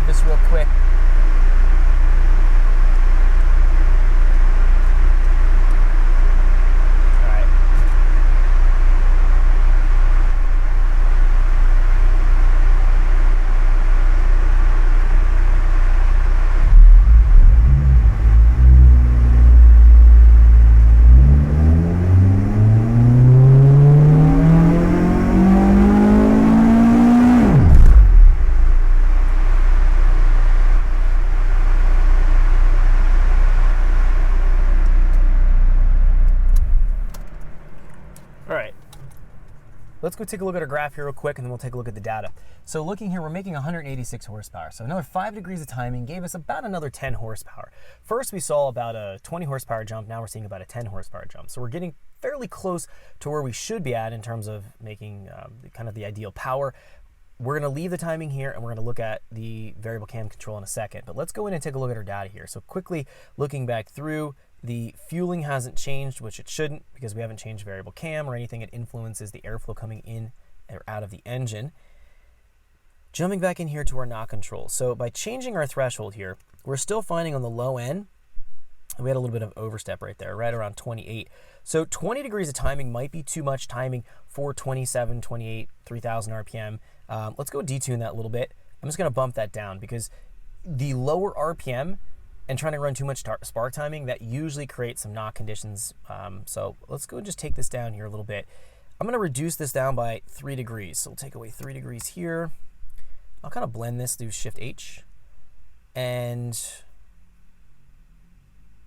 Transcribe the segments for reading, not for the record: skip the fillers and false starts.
save this real quick. Let's go take a look at our graph here real quick, and then we'll take a look at the data. So looking here, we're making 186 horsepower. So another 5 degrees of timing gave us about another 10 horsepower. First, we saw about a 20 horsepower jump. Now we're seeing about a 10 horsepower jump. So we're getting fairly close to where we should be at in terms of making kind of the ideal power. We're going to leave the timing here, and we're going to look at the variable cam control in a second. But let's go in and take a look at our data here. So quickly looking back through, the fueling hasn't changed, which it shouldn't, because we haven't changed variable cam or anything. It influences the airflow coming in or out of the engine. Jumping back in here to our knock control. So by changing our threshold here, we're still finding on the low end, we had a little bit of overstep right there, right around 28. So 20 degrees of timing might be too much timing for 27, 28, 3000 RPM. Let's go detune that a little bit. I'm just going to bump that down because the lower RPM and trying to run too much spark timing, that usually creates some knock conditions. So let's go and just take this down here a little bit. I'm going to reduce this down by 3 degrees. So we'll take away 3 degrees here. I'll kind of blend this through Shift H. And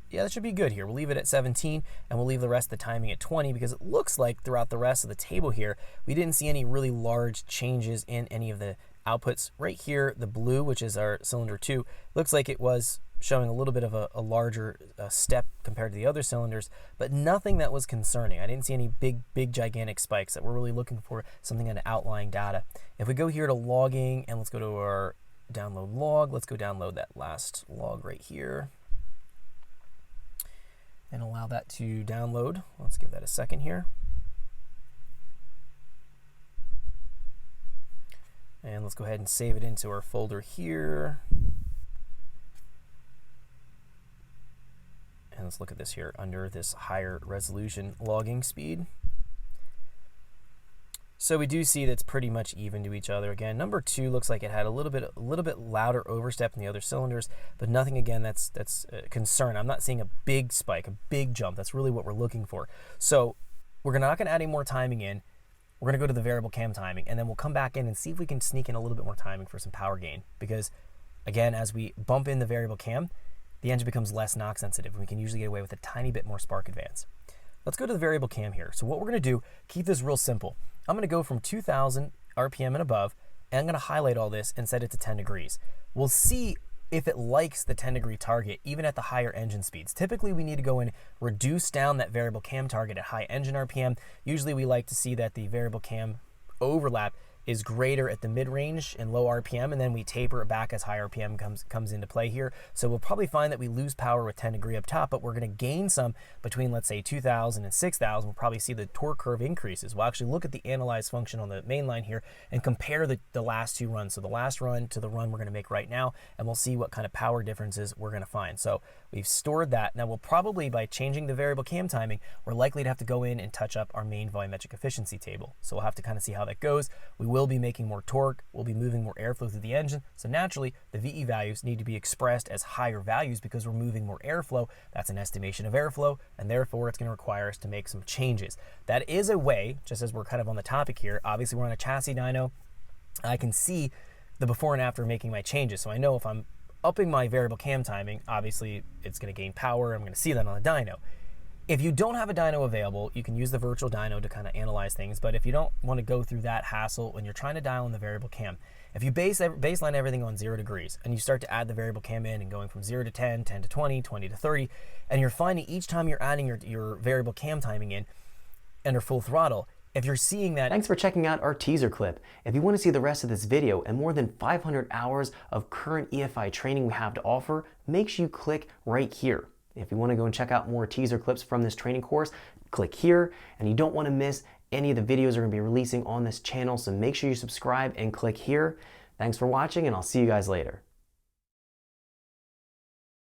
yeah, that should be good here. We'll leave it at 17, and we'll leave the rest of the timing at 20, because it looks like throughout the rest of the table here, we didn't see any really large changes in any of the outputs. Right here, the blue, which is our cylinder 2, looks like it was showing a little bit of a larger step compared to the other cylinders, but nothing that was concerning. I didn't see any big gigantic spikes that we're really looking for, something in outlying data. If we go here to logging, and let's go to our download log, let's go download that last log right here and allow that to download. Let's give that a second here. And let's go ahead and save it into our folder here. And let's look at this here under this higher resolution logging speed. So we do see that's pretty much even to each other. Again, number 2 looks like it had a little bit louder overstep in the other cylinders, but nothing again that's a concern. I'm not seeing a big spike, a big jump. That's really what we're looking for. So we're not going to add any more timing in. We're going to go to the variable cam timing, and then we'll come back in and see if we can sneak in a little bit more timing for some power gain. Because again, as we bump in the variable cam, the engine becomes less knock sensitive, and we can usually get away with a tiny bit more spark advance. Let's go to the variable cam here. So what we're going to do, keep this real simple. I'm going to go from 2000 RPM and above, and I'm going to highlight all this and set it to 10 degrees. We'll see if it likes the 10 degree target, even at the higher engine speeds. Typically, we need to go and reduce down that variable cam target at high engine RPM. Usually, we like to see that the variable cam overlap is greater at the mid-range and low RPM, and then we taper it back as high RPM comes into play here. So we'll probably find that we lose power with 10 degree up top, but we're going to gain some between, let's say, 2,000 and 6,000. We'll probably see the torque curve increases. We'll actually look at the analyze function on the main line here and compare the last 2 runs. So the last run to the run we're going to make right now, and we'll see what kind of power differences we're going to find. So we've stored that. Now we'll probably, by changing the variable cam timing, we're likely to have to go in and touch up our main volumetric efficiency table. So we'll have to kind of see how that goes. We will be making more torque, we'll be moving more airflow through the engine, so naturally the VE values need to be expressed as higher values because we're moving more airflow. That's an estimation of airflow, and therefore it's going to require us to make some changes. That is a way, just as we're kind of on the topic here, obviously we're on a chassis dyno, I can see the before and after making my changes, so I know if I'm upping my variable cam timing, obviously it's going to gain power. I'm going to see that on the dyno. If you don't have a dyno available, you can use the virtual dyno to kind of analyze things, but if you don't want to go through that hassle when you're trying to dial in the variable cam, if you baseline everything on 0 degrees and you start to add the variable cam in and going from 0 to 10, 10 to 20, 20 to 30, and you're finding each time you're adding your variable cam timing in under full throttle, if you're seeing that... Thanks for checking out our teaser clip. If you want to see the rest of this video and more than 500 hours of current EFI training we have to offer, make sure you click right here. If you want to go and check out more teaser clips from this training course, click here, and you don't want to miss any of the videos we're going to be releasing on this channel, so make sure you subscribe and click here. Thanks for watching, and I'll see you guys later.